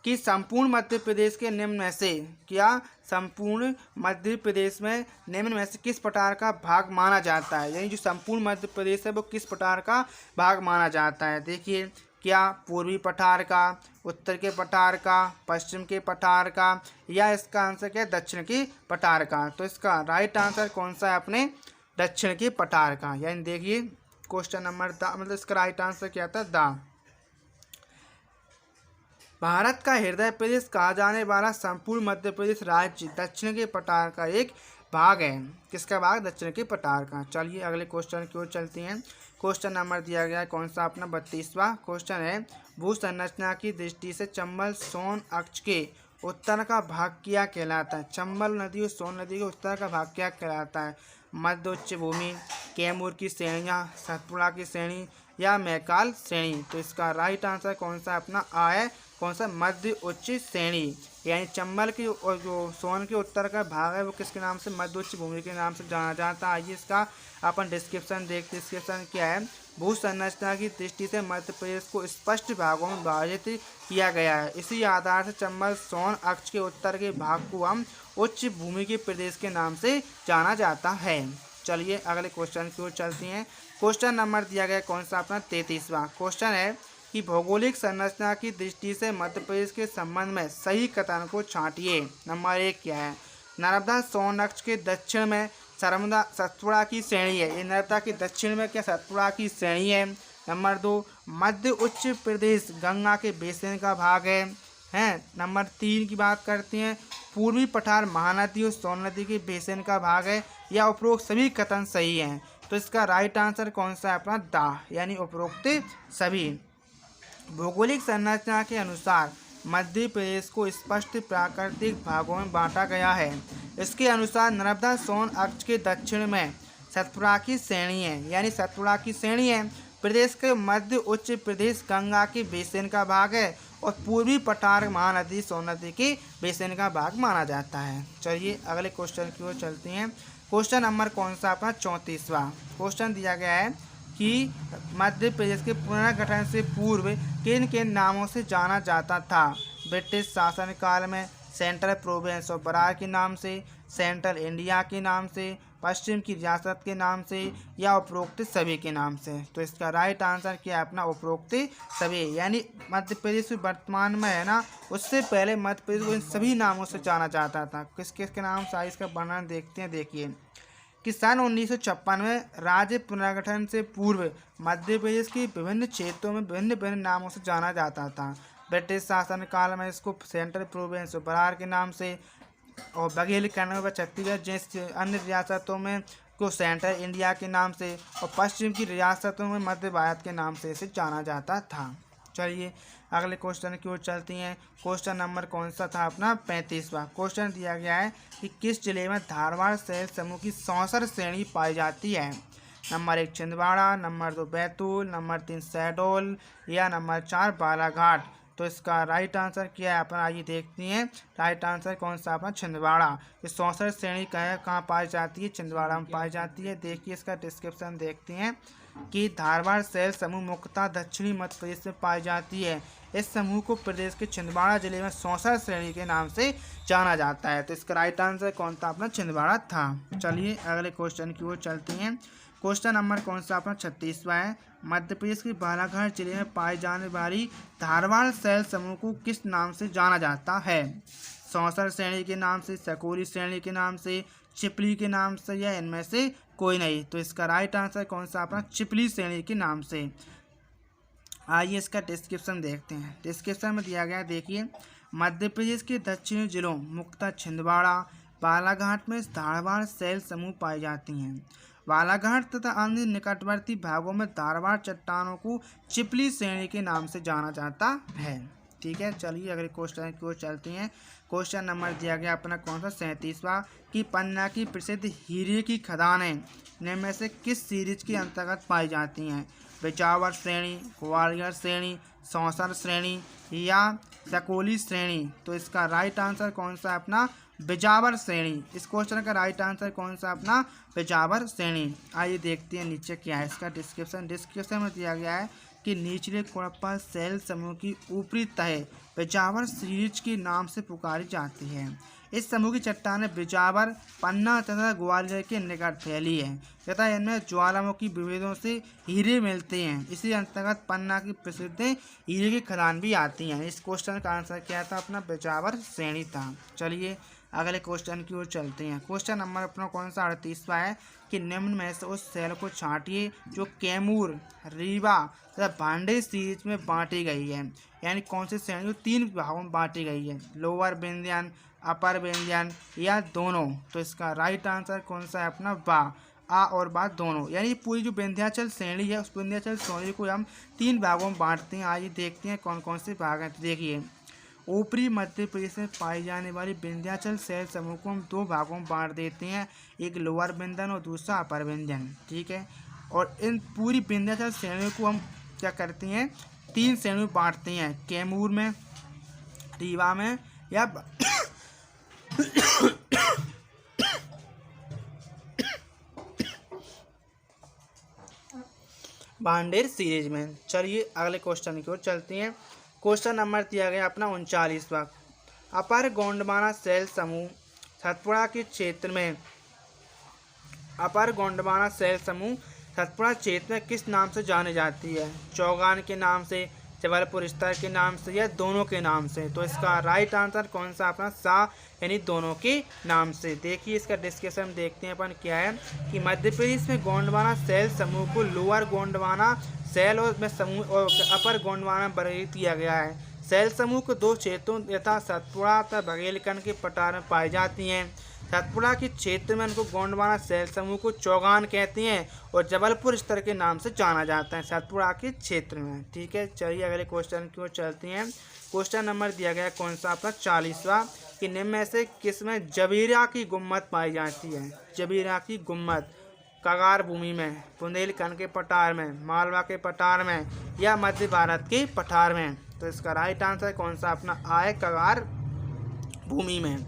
Speaker 1: कि संपूर्ण मध्य प्रदेश के निम्न में से क्या संपूर्ण मध्य प्रदेश में निम्न में से किस प्रकार का भाग माना जाता है, यानी जो संपूर्ण मध्य प्रदेश है वो किस प्रकार का भाग माना जाता है। देखिए क्या पूर्वी पठार का, उत्तर के पठार का, पश्चिम के पठार का, या इसका आंसर क्या है? दक्षिण के पठार का। तो इसका राइट आंसर कौन सा है? अपने दक्षिण के पठार का। यानी देखिए क्वेश्चन नंबर द, मतलब इसका राइट आंसर क्या था? द। भारत का हृदय प्रदेश कहा जाने वाला संपूर्ण मध्य प्रदेश राज्य दक्षिण के पठार का एक भाग है। किसका भाग? दक्षिण के पठार का। चलिए अगले क्वेश्चन की ओर चलते हैं। क्वेश्चन नंबर दिया गया है कौन सा? अपना 32वां क्वेश्चन है भू संरचना की दृष्टि से चंबल सोन अक्ष के उत्तर का भाग क्या कहलाता है? चंबल नदी और सोन नदी के उत्तर का भाग क्या कहलाता है? मध्य उच्च भूमि, कैमूर की श्रेणियाँ, सतपुड़ा की श्रेणी, या मैकाल श्रेणी। तो इसका राइट आंसर कौन सा? अपना आ है कौन सा? मध्य उच्च श्रेणी। यानी चंबल की और जो सोन के उत्तर का भाग है वो किसके नाम से? मध्य उच्च भूमि के नाम से जाना जाता है। आइए इसका अपन डिस्क्रिप्शन देखते। डिस्क्रिप्शन क्या है? भू संरचना की दृष्टि से मध्य प्रदेश को स्पष्ट भागों में विभाजित किया गया है। इसी आधार से चंबल सोन अक्ष के उत्तर के भाग को हम उच्च भूमि के प्रदेश के नाम से जाना जाता है। चलिए अगले क्वेश्चन की ओर चलते हैं। क्वेश्चन नंबर दिया गया कौन सा? अपना 33वां क्वेश्चन है कि भौगोलिक संरचना की दृष्टि से मध्य प्रदेश के संबंध में सही कथन को छांटिए। नंबर 1 क्या है? नर्मदा सोन अक्ष के दक्षिण में सतपुड़ा की श्रेणी है। ये नर्मदा के दक्षिण में क्या सतपुड़ा की श्रेणी है। नंबर 2 मध्य उच्च प्रदेश गंगा के बेसिन का भाग है। नंबर 3 की बात करते हैं पूर्वी पठार महानदी और सोन नदी के बेसिन का भाग है, या उपरोक्त सभी कथन सही हैं। तो इसका राइट आंसर कौन सा है? अपना दा, यानी उपरोक्त सभी। भौगोलिक संरचना के अनुसार मध्य प्रदेश को स्पष्ट प्राकृतिक भागों में बांटा गया है। इसके अनुसार नर्मदा सोन अक्ष के दक्षिण में सतपुड़ा की श्रेणी है, यानी सतपुड़ा की श्रेणी है। प्रदेश के मध्य उच्च प्रदेश गंगा के बेसिन का भाग है और पूर्वी पठार महानदी सोन नदी के बेसिन का भाग माना जाता है। चलिए अगले क्वेश्चन की ओर चलते हैं। क्वेश्चन नंबर कौन सा? अपना 34वां क्वेश्चन दिया गया है कि मध्य प्रदेश के पुनर्गठन से पूर्व किन किन नामों से जाना जाता था? ब्रिटिश शासनकाल में सेंट्रल प्रोविंस ऑफ बरार के नाम से, सेंट्रल इंडिया के नाम से, पश्चिम की रियासत के नाम से, या उपरोक्त सभी के नाम से। तो इसका राइट आंसर क्या है? अपना उपरोक्त सभी। यानी मध्य प्रदेश वर्तमान में है ना, उससे पहले मध्य प्रदेश को इन सभी नामों से जाना जाता था। किस किस के नाम से? इसका वर्णन देखते हैं। देखिए कि सन 1956 में राज्य पुनर्गठन से पूर्व मध्य प्रदेश के विभिन्न क्षेत्रों में विभिन्न विभिन्न नामों से जाना जाता था। ब्रिटिश शासनकाल में इसको सेंट्रल प्रोविंस ऑफ बरार के नाम से, और बघेलखंड व छत्तीसगढ़ जैसे अन्य रियासतों में को सेंट्रल इंडिया के नाम से, और पश्चिम की रियासतों में मध्य भारत के नाम से इसे जाना जाता था। चलिए अगले क्वेश्चन की ओर चलती हैं। क्वेश्चन नंबर कौन सा था? अपना 35वां क्वेश्चन दिया गया है कि किस जिले में धारवाड़ शहर समूह की सौंसर श्रेणी पाई जाती है? Number 1 Chhindwara, number 2 Betul, number 3 Shahdol, या नंबर 4 बालाघाट। तो इसका राइट आंसर क्या है? अपन आइए देखते हैं। राइट आंसर कौन सा? अपना छिंदवाड़ा। ये सौंसर श्रेणी कहाँ पाई जाती है? छिंदवाड़ा में पाई जाती है। देखिए इसका डिस्क्रिप्शन देखते हैं कि धारवाड़ शैल समूह मुख्यतः दक्षिणी मध्य प्रदेश में पाई जाती है। इस समूह को प्रदेश के छिंदवाड़ा जिले में सौंसर श्रेणी के नाम से जाना जाता है। तो इसका राइट आंसर कौन था? अपना छिंदवाड़ा था। चलिए अगले क्वेश्चन की ओर चलते हैं। क्वेश्चन नंबर कौन सा? अपना 36वां है। मध्य प्रदेश के बालाघाट जिले में पाई जाने वाली धारवाड़ शैल समूह को किस नाम से जाना जाता है? सौंसर श्रेणी के नाम से, सकोरी श्रेणी के नाम से, चिपली के नाम से, या इनमें से कोई नहीं। तो इसका राइट आंसर कौन सा? अपना चिपली श्रेणी के नाम से। आइए इसका डिस्क्रिप्शन देखते हैं। डिस्क्रिप्शन में दिया गया देखिए मध्य प्रदेश के दक्षिणी जिलों मुख्यतः छिंदवाड़ा, बालाघाट में धारवाड़ शैल समूह पाई जाती हैं। बालाघाट तथा अन्य निकटवर्ती भागों में धारवाड़ चट्टानों को चिपली श्रेणी के नाम से जाना जाता है। ठीक है, चलिए अगले क्वेश्चन की ओर चलते हैं। क्वेश्चन नंबर दिया गया अपना कौन सा 37वां कि पन्ना की प्रसिद्ध हीरे की खदानें निम्न में से किस सीरीज के अंतर्गत पाई जाती हैं? बिजावर श्रेणी, ग्वालियर श्रेणी, सौंसर श्रेणी या सकौली श्रेणी। तो इसका राइट आंसर कौन सा अपना बिजावर श्रेणी। इस क्वेश्चन का राइट आंसर कौन सा अपना बिजावर श्रेणी। आइए देखते हैं नीचे क्या है इसका डिस्क्रिप्शन में दिया गया है कि निचले कोड़प्पा शैल समूह की ऊपरी तह बिजावर सीरीज के नाम से पुकारी जाती है। इस समूह की चट्टानें बिजावर, पन्ना तथा ग्वालियर के निकट फैली है तथा इनमें ज्वालामुखी विभेदों से हीरे मिलते हैं। इसी अंतर्गत पन्ना की प्रसिद्ध हीरे की खदान भी आती हैं। इस क्वेश्चन का आंसर क्या था अपना बिजावर श्रेणी था। चलिए अगले क्वेश्चन की ओर चलते हैं। क्वेश्चन नंबर अपना कौन सा 38वां है कि निम्न में से उस शैल को छांटिए जो कैमूर, रीवा तथा भांडे सीरीज में बांटी गई है। यानी कौन सी श्रेणी 3 भागों में बांटी गई है? लोअर विंध्यान, अपर विंध्यान या दोनों। तो इसका राइट आंसर कौन सा है अपना बा, आ और बा दोनों। यानी पूरी जो विंध्याचल श्रेणी है उस विंध्याचल श्रेणी को हम 3 भागों में बांटते हैं। आइए देखते हैं कौन कौन से भाग हैं। तो देखिए ऊपरी मध्य प्रदेश में पाई जाने वाली विंध्याचल शैल समूह को हम 2 भागों में बांट देते हैं, एक लोअर विंध्यान और दूसरा अपर विंध्यान। ठीक है, और इन पूरी विंध्याचल श्रेणी को हम क्या करते हैं 3 श्रेणी में बांटते हैं, कैमूर में, रीवा में या भांडेर सीरीज में। चलिए अगले क्वेश्चन की ओर चलते हैं। क्वेश्चन नंबर दिया गया अपना 39वां। अपर गोंडवाना शैल समूह सतपुड़ा के क्षेत्र में किस नाम से जानी जाती है? चौगान के नाम से, जबलपुर स्तर के नाम से या दोनों के नाम से। तो इसका राइट आंसर कौन सा अपना सा, यानी दोनों के नाम से। देखिए इसका डिस्कशन देखते हैं अपन क्या है कि मध्य प्रदेश में गोंडवाना शैल समूह को लोअर गोंडवाना शैल और में समूह और अपर गोंडवाना वर्गीकृत किया गया है। शैल समूह को 2 क्षेत्रों यथा सतपुड़ा तथा बघेलखंड के पठार में पाई जाती हैं। सतपुड़ा के क्षेत्र में उनको गोंडवाना शैल समूह को चौगान कहते हैं और जबलपुर स्तर के नाम से जाना जाता है सतपुड़ा के क्षेत्र में। ठीक है, चलिए अगले क्वेश्चन की ओर चलते हैं। क्वेश्चन नंबर दिया गया कौन सा अपना 40वां कि निम्न में से किस में जबीरा की गुम्मत पाई जाती है? जबीरा की गुम्मत कगार भूमि में, बुंदेलखंड के पठार में, मालवा के पठार में या मध्य भारत के पठार में। तो इसका राइट आंसर कौन सा अपना आय कगार भूमि में।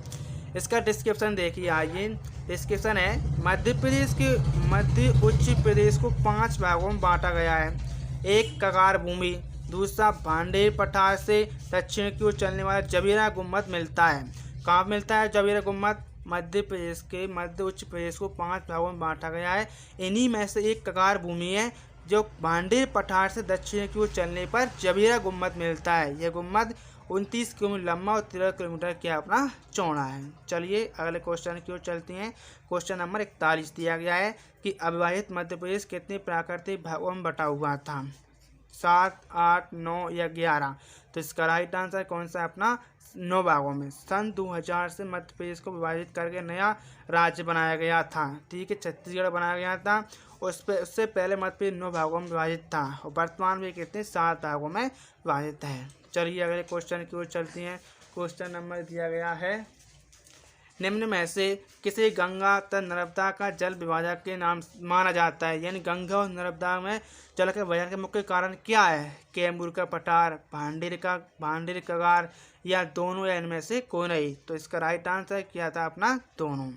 Speaker 1: इसका डिस्क्रिप्शन देखिए। आइए डिस्क्रिप्शन है मध्य उच्च प्रदेश को 5 भागों में बांटा गया है। एक कगार भूमि, दूसरा भांडेर पठार से दक्षिण की ओर चलने वाला जबीरा गुम्मत मिलता है। कहाँ मिलता है जबीरा गुम्मत? मध्य उच्च प्रदेश को 5 भागों में बांटा गया है। इन्हीं में से एक कगार भूमि है जो भांडेर पठार से दक्षिण की ओर चलने पर जबीरा गुम्मत मिलता है। यह गुम्मत 29 किलोमीटर लंबा और 13 किलोमीटर क्या अपना चौड़ा है। चलिए अगले क्वेश्चन की ओर चलते हैं। क्वेश्चन नंबर 41 दिया गया है कि अविभाजित मध्य प्रदेश कितने प्राकृतिक भागों में बटा हुआ था? 7, 8, 9 या 11। तो इसका राइट आंसर कौन सा अपना 9 भागों में। सन 2000 से मध्य प्रदेश को विभाजित करके नया राज्य बनाया गया था। ठीक है, छत्तीसगढ़ बनाया गया था। उससे पहले मध्य प्रदेश 9 भागों में विभाजित था और वर्तमान में कितने 7 भागों में विभाजित है। चलिए अगले क्वेश्चन की ओर चलते हैं। क्वेश्चन नंबर दिया गया है निम्न में से किसे गंगा तथा नर्मदा का जल विभाजक के नाम माना जाता है? यानी गंगा और नर्मदा में जल के विभाजन का मुख्य कारण क्या है? कैमूर का पठार, भांडेर कगार या दोनों या इनमें से कोई नहीं। तो इसका राइट आंसर क्या था अपना दोनों।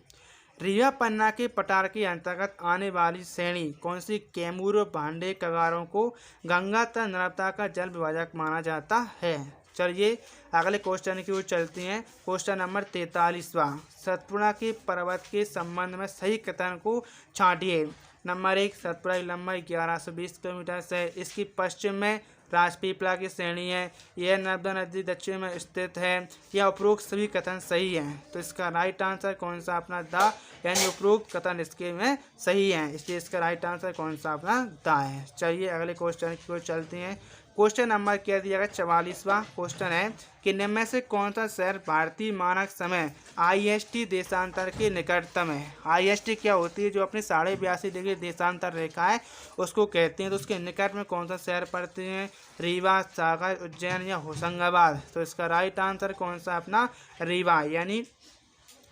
Speaker 1: रीवा पन्ना के पठार के अंतर्गत आने वाली श्रेणी कौन सी कैमूर और भांडेर कगारों को गंगा तथा नर्मदा का जल विभाजक माना जाता है? चलिए अगले क्वेश्चन की ओर चलते हैं। Question number 43वां। सतपुड़ा के पर्वत के संबंध में सही कथन को छांटिए। नंबर 1, सतपुड़ा की लंबाई 1120 किलोमीटर है। इसकी पश्चिम में राजपीपला की श्रेणी है। यह नर्मदा नदी दक्षिण में स्थित है। यह उपरोक्त सभी कथन सही हैं। तो इसका राइट आंसर कौन सा अपना दा, यानी उपरोक्त कथन इसके में सही है, इसलिए इसका राइट आंसर कौन सा अपना दा है। चलिए अगले क्वेश्चन की ओर चलते हैं। क्वेश्चन नंबर क्या दिया गया 44वां क्वेश्चन है कि निम्न में से कौन सा शहर भारतीय मानक समय IST देशांतर के निकटतम है। IST क्या होती है, जो अपनी 82.5 डिग्री देशांतर रेखा है उसको कहते हैं। तो उसके निकट में कौन सा शहर पड़ते हैं, रीवा, सागर, उज्जैन या होशंगाबाद। तो इसका राइट आंसर कौन सा अपना रीवा, यानी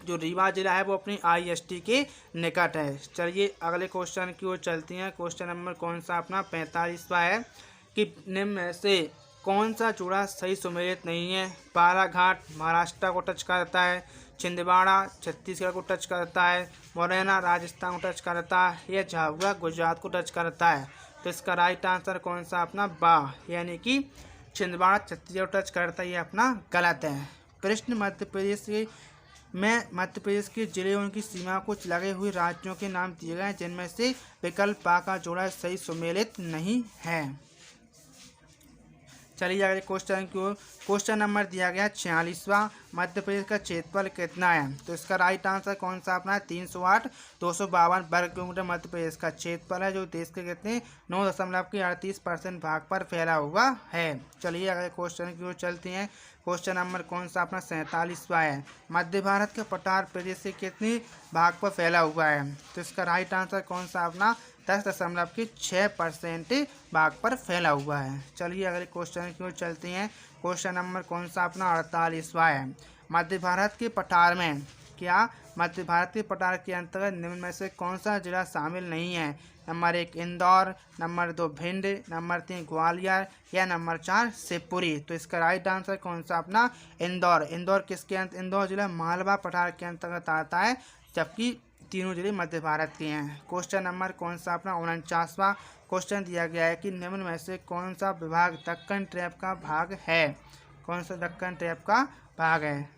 Speaker 1: जो रीवा जिला है वो अपनी IST के निकट है। चलिए अगले क्वेश्चन की ओर चलती हैं। क्वेश्चन नंबर कौन सा अपना 45वां है कि निम्न में से कौन सा जोड़ा सही सुमेलित नहीं है। बालाघाट महाराष्ट्र को टच करता है, छिंदवाड़ा छत्तीसगढ़ को टच करता है, मुरैना राजस्थान को टच करता है, या झाबुआ गुजरात को टच करता है। तो इसका राइट आंसर कौन सा अपना बा, यानी कि छिंदवाड़ा छत्तीसगढ़ को टच करता है, ये अपना गलत है। प्रश्न मध्य प्रदेश के जिले उनकी सीमा को लगे हुए राज्यों के नाम दिए गए हैं जिनमें से विकल्प पा का जोड़ा सही सुमेलित नहीं है। चलिए अगले क्वेश्चन की ओर। क्वेश्चन नंबर दिया गया 46वां, मध्य प्रदेश का क्षेत्रफल कितना है। तो इसका राइट आंसर कौन सा अपना 308 252 वर्ग किलोमीटर मध्य प्रदेश का क्षेत्रफल है, जो देश के कितने 9.38% भाग पर फैला हुआ है। चलिए अगले क्वेश्चन की ओर चलते हैं। क्वेश्चन नंबर कौन सा अपना 47वां है, मध्य भारत के पठार प्रदेश से कितने भाग पर फैला हुआ है। तो इसका राइट आंसर कौन सा अपना 10.6% भाग पर फैला हुआ है। चलिए अगले क्वेश्चन की ओर चलते हैं। क्वेश्चन नंबर कौन सा अपना 48वां है, मध्य भारत के पठार में क्या मध्य भारत के पठार के अंतर्गत निम्न में से कौन सा जिला शामिल नहीं है। Number 1 Indore, number 2 Bhind, number 3 Gwalior या नंबर 4 शिवपुरी। तो इसका राइट आंसर कौन सा अपना इंदौर। इंदौर किसके इंदौर जिला मालवा पठार के अंतर्गत आता है, जबकि तीनों जिले मध्य भारत के हैं। क्वेश्चन नंबर कौन सा अपना 49वां क्वेश्चन दिया गया है कि निम्न में से कौन सा विभाग दक्कन ट्रैप का भाग है। कौन सा दक्कन ट्रैप का भाग है।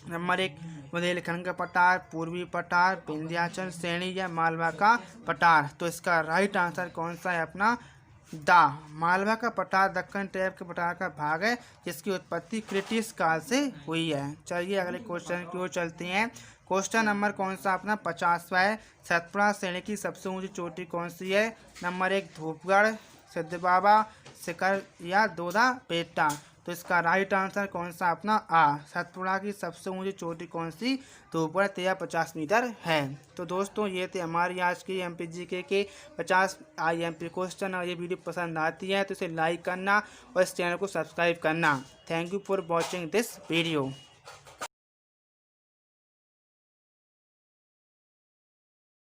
Speaker 1: नंबर 1 बुंदेलखंड का पठार, पूर्वी पठार, विंध्याचल श्रेणी या मालवा का पठार। तो इसका राइट आंसर कौन सा है अपना मालवा का पठार दक्कन ट्रैप के पठार का भाग है, जिसकी उत्पत्ति ब्रिटिश काल से हुई है। चलिए अगले क्वेश्चन की ओर चलते हैं। क्वेश्चन नंबर कौन सा अपना 50वां है, सतपुड़ा श्रेणी की सबसे ऊंची चोटी कौन सी है। नंबर 1 धूपगढ़, सिद्धबाबा, शिखर या दोदा बेटा। तो इसका राइट आंसर कौन सा अपना सतपुड़ा की सबसे ऊंची चोटी कौन सी, धूपगढ़ 1350 मीटर है। तो दोस्तों ये थे हमारी आज की MPGK के 50 IMP क्वेश्चन। और ये वीडियो पसंद आती है तो इसे लाइक करना और इस चैनल को सब्सक्राइब करना। Thank you for watching this video.